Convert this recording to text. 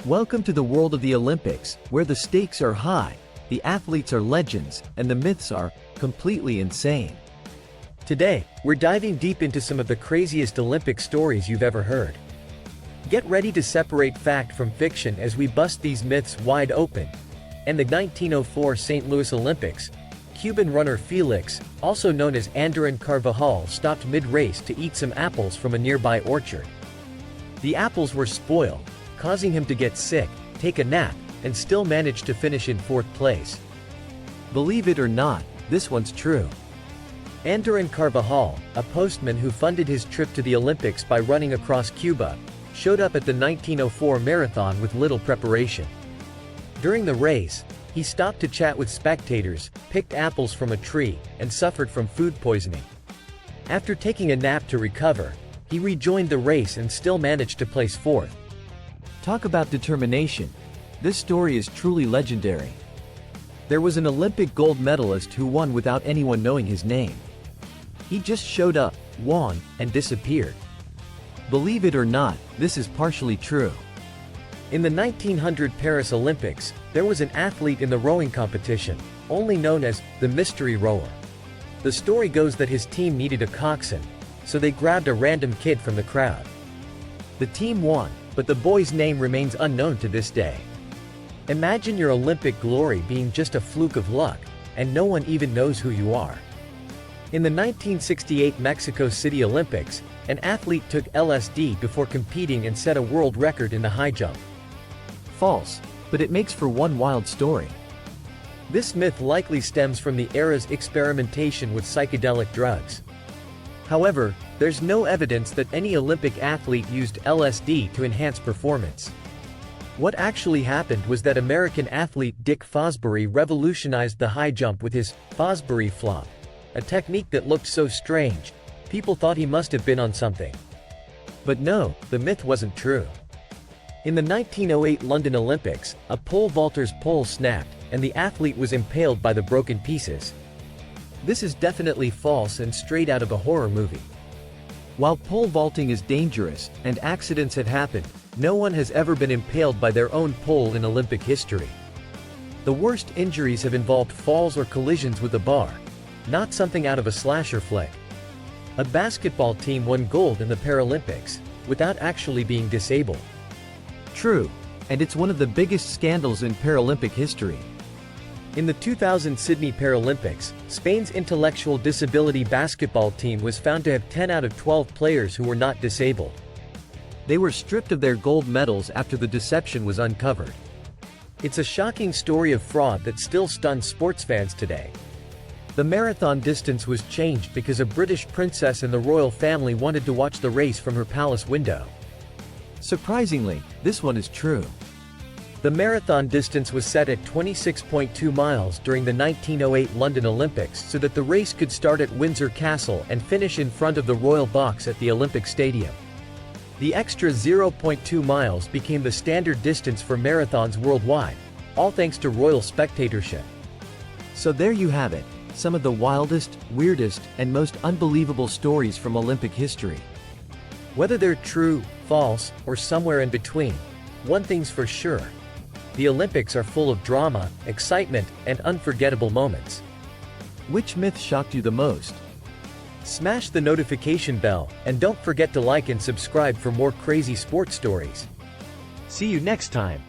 Welcome to the world of the Olympics, where the stakes are high, the athletes are legends, and the myths are completely insane. Today, we're diving deep into some of the craziest Olympic stories you've ever heard. Get ready to separate fact from fiction as we bust these myths wide open. And the 1904 St. Louis Olympics, Cuban runner Felix, also known as Andorran Carvajal, stopped mid-race to eat some apples from a nearby orchard. The apples were spoiled, causing him to get sick, take a nap, and still manage to finish in fourth place. Believe it or not, this one's true. Andorran Carvajal, a postman who funded his trip to the Olympics by running across Cuba, showed up at the 1904 marathon with little preparation. During the race, he stopped to chat with spectators, picked apples from a tree, and suffered from food poisoning. After taking a nap to recover, he rejoined the race and still managed to place fourth. Talk about determination. This story is truly legendary. There was an Olympic gold medalist who won without anyone knowing his name. He just showed up, won, and disappeared. Believe it or not, this is partially true. In the 1900 Paris Olympics, there was an athlete in the rowing competition, only known as the mystery rower. The story goes that his team needed a coxswain, so they grabbed a random kid from the crowd. The team won, but the boy's name remains unknown to this day. Imagine your Olympic glory being just a fluke of luck, and no one even knows who you are. In the 1968 Mexico City Olympics, an athlete took LSD before competing and set a world record in the high jump. False, but it makes for one wild story. This myth likely stems from the era's experimentation with psychedelic drugs. However, there's no evidence that any Olympic athlete used LSD to enhance performance. What actually happened was that American athlete Dick Fosbury revolutionized the high jump with his Fosbury flop, a technique that looked so strange, people thought he must have been on something. But no, the myth wasn't true. In the 1908 London Olympics, a pole vaulter's pole snapped, and the athlete was impaled by the broken pieces. This is definitely false and straight out of a horror movie. While pole vaulting is dangerous, and accidents have happened, no one has ever been impaled by their own pole in Olympic history. The worst injuries have involved falls or collisions with a bar, not something out of a slasher flick. A basketball team won gold in the Paralympics, without actually being disabled. True, and it's one of the biggest scandals in Paralympic history. In the 2000 Sydney Paralympics, Spain's intellectual disability basketball team was found to have 10 out of 12 players who were not disabled. They were stripped of their gold medals after the deception was uncovered. It's a shocking story of fraud that still stuns sports fans today. The marathon distance was changed because a British princess in the royal family wanted to watch the race from her palace window. Surprisingly, this one is true. The marathon distance was set at 26.2 miles during the 1908 London Olympics so that the race could start at Windsor Castle and finish in front of the Royal Box at the Olympic Stadium. The extra 0.2 miles became the standard distance for marathons worldwide, all thanks to royal spectatorship. So there you have it, some of the wildest, weirdest, and most unbelievable stories from Olympic history. Whether they're true, false, or somewhere in between, one thing's for sure. The Olympics are full of drama, excitement, and unforgettable moments. Which myth shocked you the most? Smash the notification bell, and don't forget to like and subscribe for more crazy sports stories. See you next time.